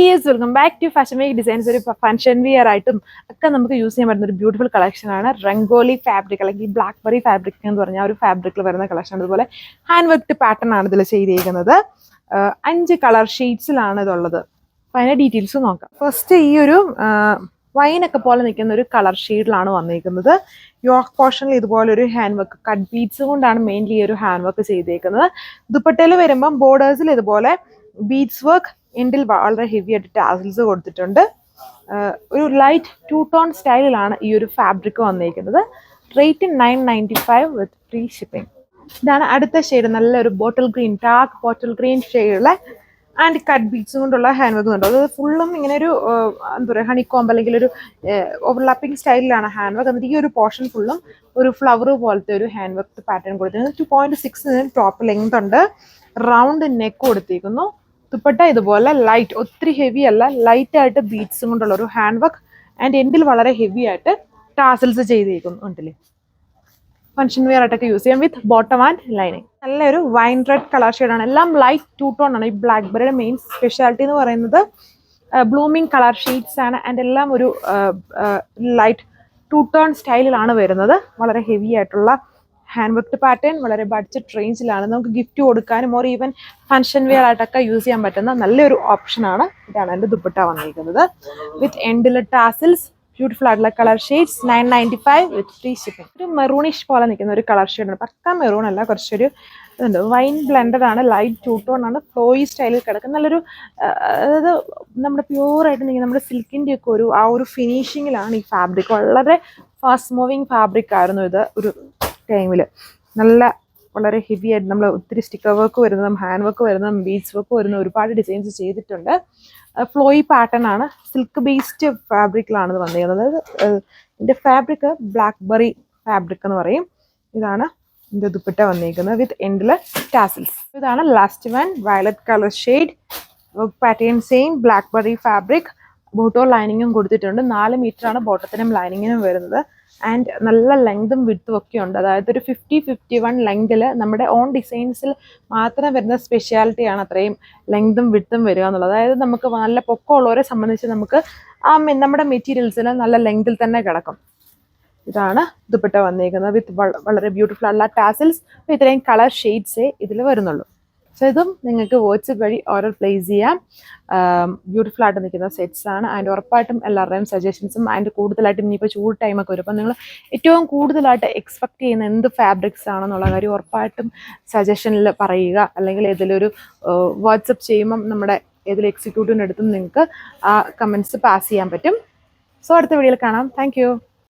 Yes, welcome back to Fashion Week Designs. ഒരു function wear ആയിട്ടും ഒക്കെ നമുക്ക് യൂസ് ചെയ്യാൻ പറ്റുന്ന ഒരു ബ്യൂട്ടിഫുൾ കളക്ഷൻ ആണ് റംഗോലി ഫാബ്രിക് അല്ലെങ്കിൽ ബ്ലാക്ക്ബെറി ഫാബ്രിക് എന്ന് പറഞ്ഞാൽ ഒരു ഫാബ്രിക്കിൽ വരുന്ന കളക്ഷൻ. അതുപോലെ ഹാൻഡ് വർക്ക്ഡ് പാറ്റേൺ ആണ് ഇതിൽ ചെയ്തിരിക്കുന്നത്. 5 കളർ ഷെയ്ഡ്സിലാണ് ഇതുള്ളത്. അപ്പോൾ അതിന്റെ ഡീറ്റെയിൽസ് നോക്കാം. ഫസ്റ്റ് ഈ ഒരു വൈനൊക്കെ പോലെ നിൽക്കുന്ന ഒരു കളർ ഷെയ്ഡിലാണ് വന്നിരിക്കുന്നത്. യോക്ക് പോർഷനിൽ ഇതുപോലെ ഒരു ഹാൻഡ് വർക്ക് കട്ട് ബീഡ്സ് കൊണ്ടാണ് മെയിൻലി ഈ ഒരു ഹാൻഡ് വർക്ക് ചെയ്തേക്കുന്നത്. ദുപ്പട്ടയിൽ വരുമ്പം ബോർഡേഴ്സിൽ ഇതുപോലെ ബീഡ്സ് വർക്ക്, എൻഡിൽ വളരെ ഹെവി ആയിട്ട് ടാസൽസ് കൊടുത്തിട്ടുണ്ട്. ഒരു ലൈറ്റ് 2 ടോൺ സ്റ്റൈലിലാണ് ഈ ഒരു ഫാബ്രിക് വന്നിരിക്കുന്നത്. Rate 995 with free shipping. ഇതാണ് അടുത്ത ഷെയ്ഡ്, നല്ലൊരു bottle green, dark bottle green ഷെയ്ഡുള്ള ആൻഡ് കട്ട് ബീഡ്സ് കൊണ്ടുള്ള ഹാൻഡ് വർക്ക് ഉണ്ട്. അത് ഫുള്ളും ഇങ്ങനെ ഒരു എന്താ പറയുക ഹണിക്കോംബ് അല്ലെങ്കിൽ ഒരു ഓവർലാപ്പിംഗ് സ്റ്റൈലിലാണ് ഹാൻഡ് വർക്ക്. എന്നിട്ട് ഈ ഒരു പോർഷൻ ഫുള്ളും ഒരു ഫ്ലവർ പോലത്തെ ഒരു ഹാൻഡ് വർക്ക് പാറ്റേൺ കൊടുത്തിരിക്കുന്നു. 2.6 ടോപ്പ് ലെങ്ത് ഉണ്ട്. റൗണ്ട് നെക്ക് കൊടുത്തിരിക്കുന്നു. ദുപ്പട്ട ഇതുപോലെ ലൈറ്റ്, ഒത്തിരി ഹെവി അല്ല, ലൈറ്റ് ആയിട്ട് ബീഡ്സും കൊണ്ടുള്ള ഒരു ഹാൻഡ് വർക്ക് ആൻഡ് എൻഡിൽ വളരെ ഹെവി ആയിട്ട് ടാസൽസ് ചെയ്തിരിക്കുന്നു ഉണ്ടല്ലേ. ഫംഗ്ഷൻ വെയർ ആയിട്ടൊക്കെ യൂസ് ചെയ്യാം വിത്ത് ബോട്ടം ആൻഡ് ലൈനിങ്. നല്ലൊരു വൈൻ റെഡ് കളർ ഷെയ്ഡാണ്. എല്ലാം ലൈറ്റ് 2 ടോൺ ആണ്. ഈ ബ്ലാക്ക്ബെറിയുടെ മെയിൻ സ്പെഷ്യാലിറ്റി എന്ന് പറയുന്നത് ബ്ലൂമിങ് കളർ ഷെയ്ഡ്സ് ആണ് ആൻഡ് എല്ലാം ഒരു ലൈറ്റ് 2 ടോൺ സ്റ്റൈലിലാണ് വരുന്നത്. വളരെ ഹെവി ആയിട്ടുള്ള ഹാൻഡ് വർക്ക്ഡ് പാറ്റേൺ, വളരെ ബഡ്ജറ്റ് റേഞ്ചിലാണ്. നമുക്ക് ഗിഫ്റ്റ് കൊടുക്കാനും ഓർ ഈവൻ ഫംഗ്ഷൻ വെയർ ആയിട്ടൊക്കെ യൂസ് ചെയ്യാൻ പറ്റുന്ന നല്ലൊരു ഓപ്ഷനാണ്. ഇതാണ് എൻ്റെ ദുപ്പട്ട വന്നിരിക്കുന്നത് വിത്ത് എൻഡിൽ ടാസിൽസ്, ബ്യൂട്ടിഫുൾ ആയിട്ടുള്ള colour shades. 995 with free shipping. ഒരു മെറൂണിഷ് പോലെ നിൽക്കുന്ന ഒരു കളർ ഷെയ്ഡാണ്. പക്ക മെറൂൺ അല്ല, കുറച്ചൊരു ഇതുണ്ട്. വൈൻ ബ്ലെൻഡഡ് ആണ്, ലൈറ്റ് 2 ടോൺ ആണ്, ഫ്ലോയി സ്റ്റൈലിൽ കിടക്കുന്ന നല്ലൊരു അതായത് നമ്മുടെ പ്യൂറായിട്ട് നിൽക്കുന്ന നമ്മുടെ സിൽക്കിൻ്റെ ഒക്കെ ആ ഒരു ഫിനിഷിങ്ങിലാണ് ഈ ഫാബ്രിക്. വളരെ ഫാസ്റ്റ് മൂവിങ് ഫാബ്രിക് ആയിരുന്നു ഇത് ഒരു ടൈമിൽ. നല്ല വളരെ ഹെവി ആയിട്ട് നമ്മൾ ഒത്തിരി സ്റ്റിക്കർ വർക്ക് വരുന്നതും ഹാൻഡ് വർക്ക് വരുന്നതും ബീഡ്സ് വർക്ക് വരുന്ന ഒരുപാട് ഡിസൈൻസ് ചെയ്തിട്ടുണ്ട്. ഫ്ലോയി പാറ്റേൺ ആണ്, സിൽക്ക് ബേസ്ഡ് ഫാബ്രിക്കിലാണ് ഇത് വന്നിരിക്കുന്നത്. ഇതിൻ്റെ ഫാബ്രിക് ബ്ലാക്ക്ബെറി ഫാബ്രിക് എന്ന് പറയും. ഇതാണ് ഇതിൻ്റെ ദുപ്പട്ട വന്നിരിക്കുന്നത് വിത്ത് എൻഡിൽ ടാസിൽസ്. ഇതാണ് last one, violet colour shade, work pattern same, blackberry fabric. ബോട്ടോ ലൈനിങ്ങും കൊടുത്തിട്ടുണ്ട്. 4 മീറ്ററാണ് ബോട്ടത്തിനും ലൈനിങ്ങിനും വരുന്നത്. ആൻഡ് നല്ല ലെങ്തും വിഡ്ത്തും ഒക്കെ ഉണ്ട്. അതായത് ഒരു 50-51 ലെങ്തിൽ നമ്മുടെ ഓൺ ഡിസൈൻസിൽ മാത്രം വരുന്ന സ്പെഷ്യാലിറ്റിയാണ് അത്രയും ലെങ്തും വിഡ്ത്തും വരിക എന്നുള്ളത്. അതായത് നമുക്ക് നല്ല പൊക്കമുള്ളവരെ സംബന്ധിച്ച് നമുക്ക് നമ്മുടെ മെറ്റീരിയൽസിന് നല്ല ലെങ്തിൽ തന്നെ കിടക്കും. ഇതാണ് ദുപ്പട്ട വന്നിരിക്കുന്നത് വിത്ത് വളരെ ബ്യൂട്ടിഫുൾ ആയിട്ടുള്ള ടാസിൽസ്. അപ്പോൾ ഇത്രയും കളർ ഷെയ്ഡ്സേ ഇതിൽ വരുന്നുള്ളൂ. സോ ഇതും നിങ്ങൾക്ക് വാട്സ്ആപ്പ് വഴി ഓർഡർ പ്ലേസ് ചെയ്യാം. ബ്യൂട്ടിഫുൾ ആയിട്ട് നിൽക്കുന്ന സെറ്റ്സ് ആണ്. അതിൻ്റെ ഉറപ്പായിട്ടും എല്ലാവരുടെയും സജഷൻസും അതിൻ്റെ കൂടുതലായിട്ടും ഇനിയിപ്പോൾ ചൂട് ടൈമൊക്കെ വരും. അപ്പം നിങ്ങൾ ഏറ്റവും കൂടുതലായിട്ട് എക്സ്പെക്ട് ചെയ്യുന്ന എന്ത് ഫാബ്രിക്സ് ആണെന്നുള്ള കാര്യം ഉറപ്പായിട്ടും സജഷനിൽ പറയുക. അല്ലെങ്കിൽ ഏതിലൊരു വാട്സപ്പ് ചെയ്യുമ്പം നമ്മുടെ ഏതൊരു എക്സിക്യൂട്ടീവിൻ്റെ അടുത്തും നിങ്ങൾക്ക് ആ കമൻറ്റ്സ് പാസ് ചെയ്യാൻ പറ്റും. സോ അടുത്ത വീഡിയോയിൽ കാണാം. Thank you.